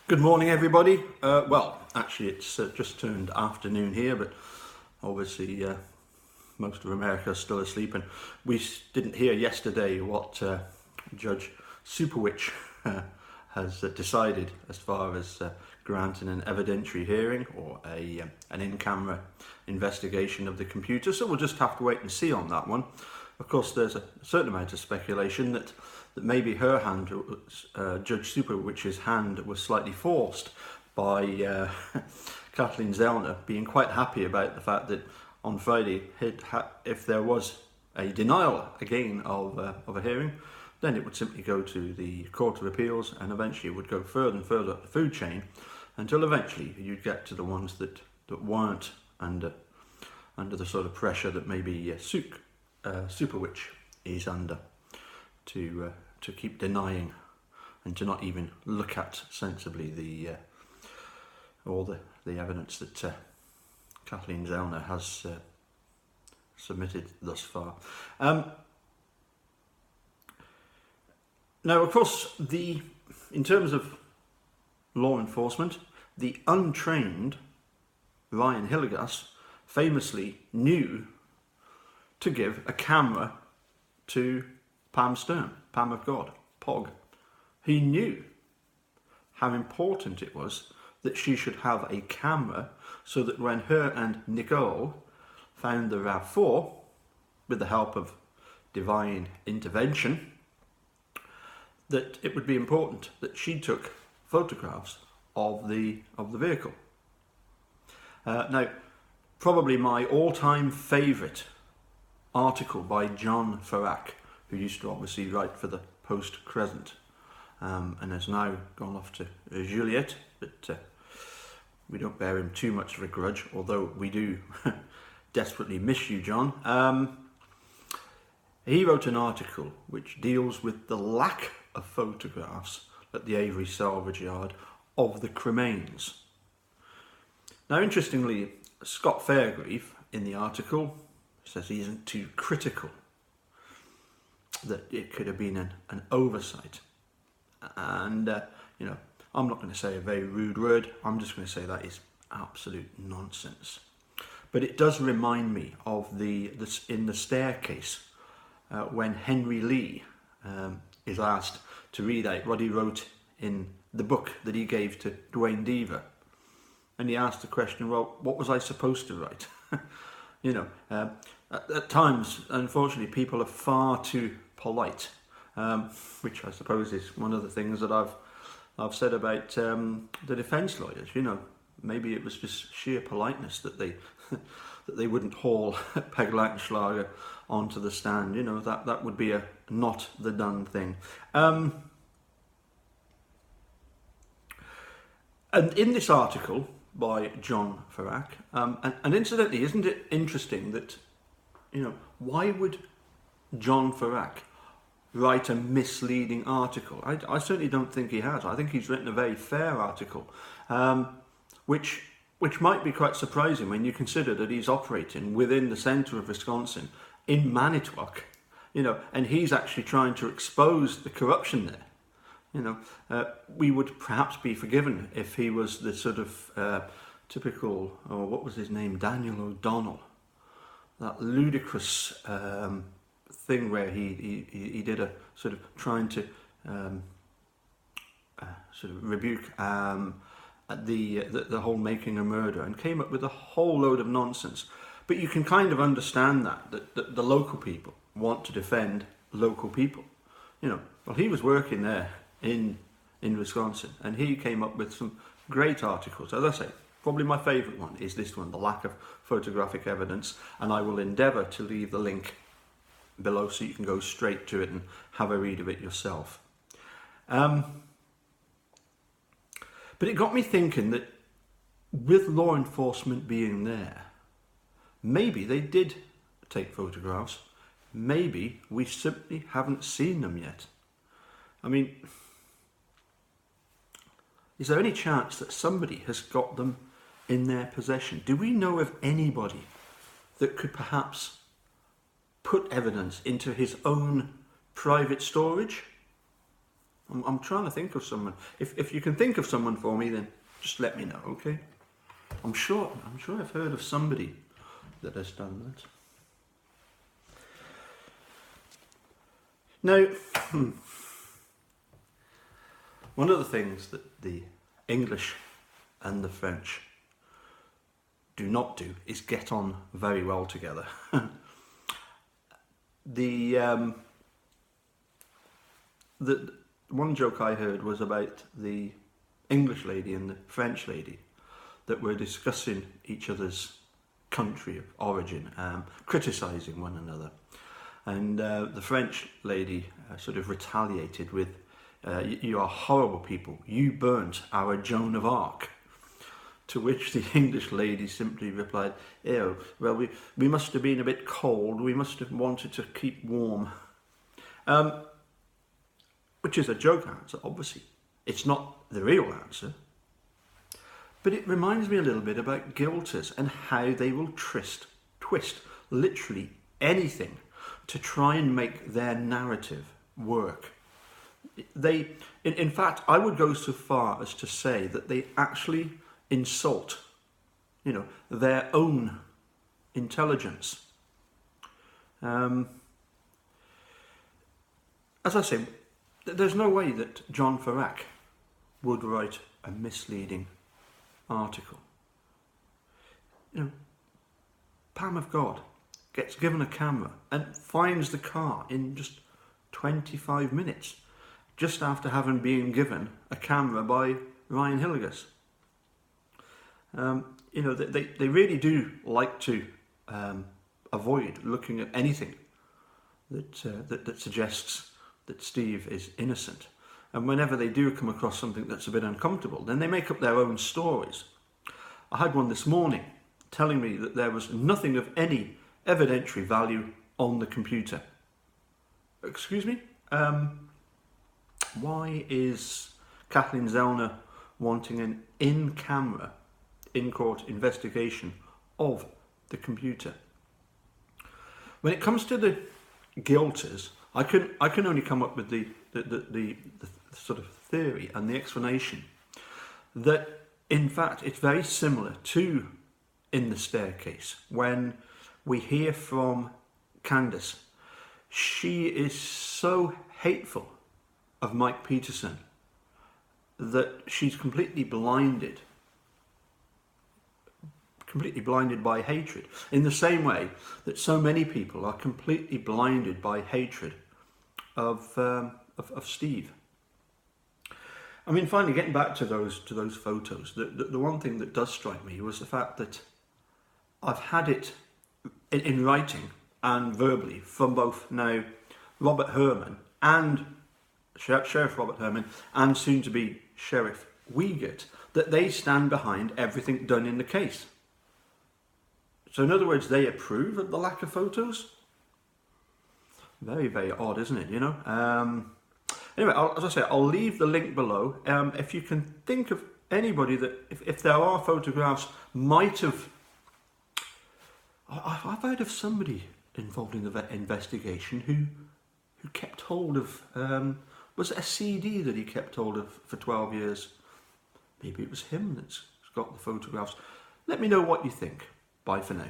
Good morning, everybody. Well, actually, it's just turned afternoon here, but obviously most of America is still asleep, and we didn't hear yesterday what Judge Superwich has decided as far as granting an evidentiary hearing or an in-camera investigation of the computer. So we'll just have to wait and see on that one. Of course, there's a certain amount of speculation that maybe her hand, Judge Superwich's hand, was slightly forced by Kathleen Zellner being quite happy about the fact that on Friday, if there was a denial again of a hearing, then it would simply go to the Court of Appeals, and eventually it would go further and further up the food chain until eventually you'd get to the ones that weren't under the sort of pressure that maybe Superwich is under to keep denying and to not even look at sensibly all the evidence that Kathleen Zellner has submitted thus far. Now, of course, in terms of law enforcement, the untrained Ryan Hillegas famously knew to give a camera to Pam Stern, Pam of God, Pog. He knew how important it was that she should have a camera so that when her and Nicole found the RAV4, with the help of divine intervention, that it would be important that she took photographs of the vehicle. Now, probably my all-time favourite article by John Farrack, who used to obviously write for the Post Crescent, and has now gone off to Juliet, but we don't bear him too much of a grudge, although we do desperately miss you, John. He wrote an article which deals with the lack of photographs at the Avery Salvage Yard of the cremains. Now, interestingly, Scott Fairgrieve in the article says he isn't too critical, that it could have been an oversight. And, I'm not going to say a very rude word, I'm just going to say that is absolute nonsense. But it does remind me of in the staircase, when Henry Lee is asked to read out what he wrote in the book that he gave to Dwayne Deaver. And he asked the question, well, what was I supposed to write? At times, unfortunately, people are far too polite, which I suppose is one of the things that I've said about the defence lawyers. Maybe it was just sheer politeness that they wouldn't haul Peg Lautenschlager onto the stand. That would be a not the done thing. And in this article by John Farrack, and incidentally, isn't it interesting that, why would John Farrack write a misleading article? I certainly don't think he has. I think he's written a very fair article, which might be quite surprising when you consider that he's operating within the centre of Wisconsin, in Manitowoc, and he's actually trying to expose the corruption there. We would perhaps be forgiven if he was the sort of typical, what was his name, Daniel O'Donnell, that ludicrous thing where he did a sort of trying to sort of rebuke the whole making a murder, and came up with a whole load of nonsense. But you can kind of understand that the local people want to defend local people. Well, he was working there in Wisconsin, and he came up with some great articles. As I say, probably my favourite one is this one, the lack of photographic evidence, and I will endeavour to leave the link below so you can go straight to it and have a read of it yourself. But it got me thinking that with law enforcement being there, maybe they did take photographs. Maybe we simply haven't seen them yet. I mean, is there any chance that somebody has got them in their possession? Do we know of anybody that could perhaps put evidence into his own private storage? I'm trying to think of someone. If you can think of someone for me, then just let me know, okay? I'm sure I've heard of somebody that has done that. Now, one of the things that the English and the French do not do is get on very well together. The one joke I heard was about the English lady and the French lady that were discussing each other's country of origin, criticising one another. And the French lady sort of retaliated with, you are horrible people, you burnt our Joan of Arc. To which the English lady simply replied, ew, well, we must have been a bit cold, we must have wanted to keep warm. Which is a joke answer, obviously. It's not the real answer. But it reminds me a little bit about guilters and how they will twist literally anything to try and make their narrative work. In fact, I would go so far as to say that they actually insult, their own intelligence. As I say, there's no way that John Ferak would write a misleading article. Pam of God gets given a camera and finds the car in just 25 minutes, just after having been given a camera by Ryan Hillegas. They really do like to avoid looking at anything that suggests that Steve is innocent. And whenever they do come across something that's a bit uncomfortable, then they make up their own stories. I had one this morning telling me that there was nothing of any evidentiary value on the computer. Excuse me? Why is Kathleen Zellner wanting an in-camera, in-court investigation of the computer? When it comes to the guilters, I can only come up with the sort of theory and the explanation that, in fact, it's very similar to In the Staircase, when we hear from Candace. She is so hateful of Mike Peterson that she's completely blinded by hatred, in the same way that so many people are completely blinded by hatred of Steve. I mean, finally, getting back to those photos, the one thing that does strike me was the fact that I've had it in writing and verbally from both now Robert Herman and Sheriff Robert Herman and soon to be Sheriff Wiegert, that they stand behind everything done in the case. So in other words, they approve of the lack of photos. Very, very odd, isn't it, Anyway, as I say, I'll leave the link below. If you can think of anybody that, if there are photographs, might have... I've heard of somebody involved in the investigation who kept hold of... was it a CD that he kept hold of for 12 years? Maybe it was him that's got the photographs. Let me know what you think. Bye for now.